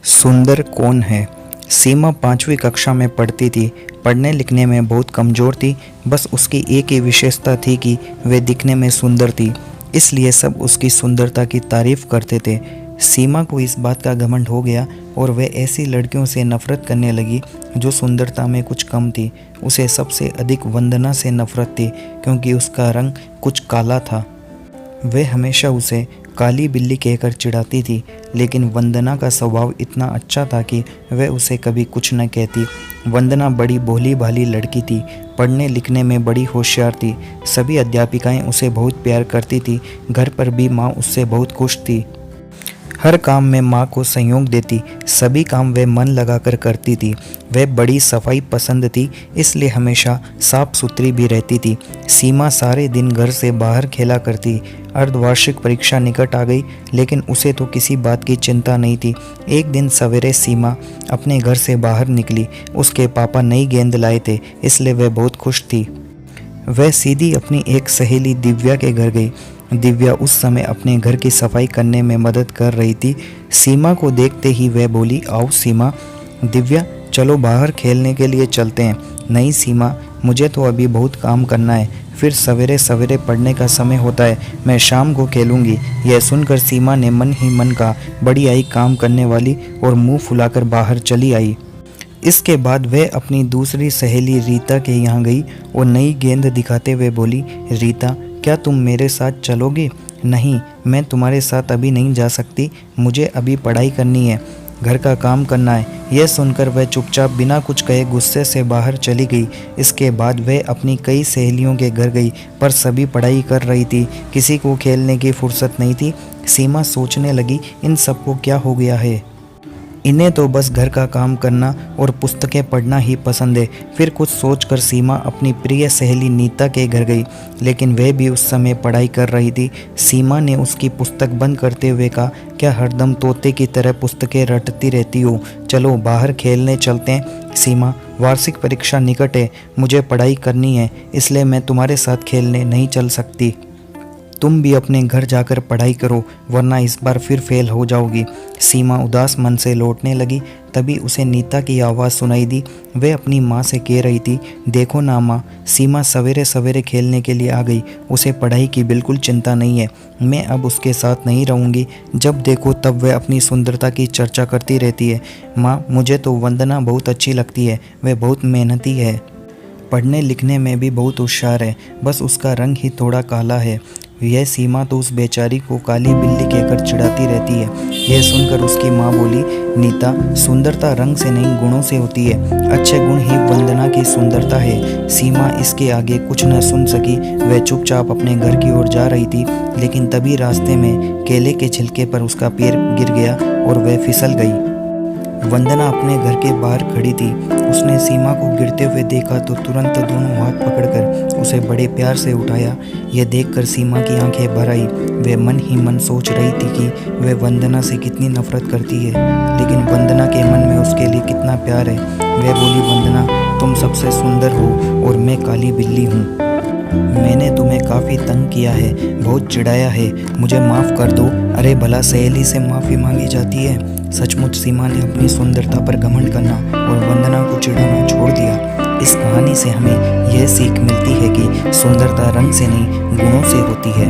सुंदर कौन है? सीमा 5वीं कक्षा में पढ़ती थी। पढ़ने लिखने में बहुत कमज़ोर थी। बस उसकी एक ही विशेषता थी कि वह दिखने में सुंदर थी, इसलिए सब उसकी सुंदरता की तारीफ़ करते थे। सीमा को इस बात का घमंड हो गया और वह ऐसी लड़कियों से नफ़रत करने लगी जो सुंदरता में कुछ कम थी। उसे सबसे अधिक वंदना से नफ़रत थी, क्योंकि उसका रंग कुछ काला था। वह हमेशा उसे काली बिल्ली कहकर चिढ़ाती थी, लेकिन वंदना का स्वभाव इतना अच्छा था कि वह उसे कभी कुछ न कहती। वंदना बड़ी भोली भाली लड़की थी, पढ़ने लिखने में बड़ी होशियार थी। सभी अध्यापिकाएं उसे बहुत प्यार करती थी। घर पर भी माँ उससे बहुत खुश थी। हर काम में माँ को सहयोग देती। सभी काम वह मन लगाकर करती थी। वह बड़ी सफाई पसंद थी, इसलिए हमेशा साफ सुथरी भी रहती थी। सीमा सारे दिन घर से बाहर खेला करती। अर्धवार्षिक परीक्षा निकट आ गई, लेकिन उसे तो किसी बात की चिंता नहीं थी। एक दिन सवेरे सीमा अपने घर से बाहर निकली। उसके पापा नई गेंद लाए थे, इसलिए वह बहुत खुश थी। वह सीधी अपनी एक सहेली दिव्या के घर गई। दिव्या उस समय अपने घर की सफाई करने में मदद कर रही थी। सीमा को देखते ही वह बोली, आओ सीमा। दिव्या, चलो बाहर खेलने के लिए चलते हैं। नहीं सीमा, मुझे तो अभी बहुत काम करना है, फिर सवेरे सवेरे पढ़ने का समय होता है। मैं शाम को खेलूंगी। यह सुनकर सीमा ने मन ही मन कहा, बड़ी आई काम करने वाली, और मुंह फुलाकर बाहर चली आई। इसके बाद वह अपनी दूसरी सहेली रीता के यहाँ गई और नई गेंद दिखाते हुए बोली, रीता, क्या तुम मेरे साथ चलोगे? नहीं, मैं तुम्हारे साथ अभी नहीं जा सकती। मुझे अभी पढ़ाई करनी है, घर का काम करना है। यह सुनकर वह चुपचाप बिना कुछ कहे गुस्से से बाहर चली गई। इसके बाद वह अपनी कई सहेलियों के घर गई, पर सभी पढ़ाई कर रही थी। किसी को खेलने की फुर्सत नहीं थी। सीमा सोचने लगी, इन सबको क्या हो गया है? इन्हें तो बस घर का काम करना और पुस्तकें पढ़ना ही पसंद है। फिर कुछ सोचकर सीमा अपनी प्रिय सहेली नीता के घर गई, लेकिन वह भी उस समय पढ़ाई कर रही थी। सीमा ने उसकी पुस्तक बंद करते हुए कहा, क्या हरदम तोते की तरह पुस्तकें रटती रहती हो? चलो बाहर खेलने चलते हैं। सीमा, वार्षिक परीक्षा निकट है, मुझे पढ़ाई करनी है, इसलिए मैं तुम्हारे साथ खेलने नहीं चल सकती। तुम भी अपने घर जाकर पढ़ाई करो, वरना इस बार फिर फेल हो जाओगी। सीमा उदास मन से लौटने लगी। तभी उसे नीता की आवाज़ सुनाई दी। वह अपनी माँ से कह रही थी, देखो ना माँ, सीमा सवेरे सवेरे खेलने के लिए आ गई। उसे पढ़ाई की बिल्कुल चिंता नहीं है। मैं अब उसके साथ नहीं रहूँगी। जब देखो तब वह अपनी सुंदरता की चर्चा करती रहती है। माँ, मुझे तो वंदना बहुत अच्छी लगती है। वह बहुत मेहनती है, पढ़ने लिखने में भी बहुत होशियार है, बस उसका रंग ही थोड़ा काला है। यह सीमा तो उस बेचारी को काली बिल्ली कहकर चिढ़ाती रहती है। यह सुनकर उसकी माँ बोली, नीता, सुंदरता रंग से नहीं गुणों से होती है। अच्छे गुण ही वंदना की सुंदरता है। सीमा इसके आगे कुछ न सुन सकी। वह चुपचाप अपने घर की ओर जा रही थी, लेकिन तभी रास्ते में केले के छिलके पर उसका पैर गिर गया और वह फिसल गई। वंदना अपने घर के बाहर खड़ी थी। उसने सीमा को गिरते हुए देखा तो तुरंत दोनों हाथ पकड़कर उसे बड़े प्यार से उठाया। यह देखकर सीमा की आंखें भर आई। वह मन ही मन सोच रही थी कि वह वंदना से कितनी नफरत करती है, लेकिन वंदना के मन में उसके लिए कितना प्यार है। वह बोली, वंदना, तुम सबसे सुंदर हो और मैं काली बिल्ली हूँ। मैंने तुम्हें काफ़ी तंग किया है, बहुत चिढ़ाया है, मुझे माफ़ कर दो। अरे भला सहेली से माफ़ी मांगी जाती है? सचमुच सीमा ने अपनी सुंदरता पर घमंड करना और वंदना को चिढ़ाना छोड़ दिया। इस कहानी से हमें यह सीख मिलती है कि सुंदरता रंग से नहीं गुणों से होती है।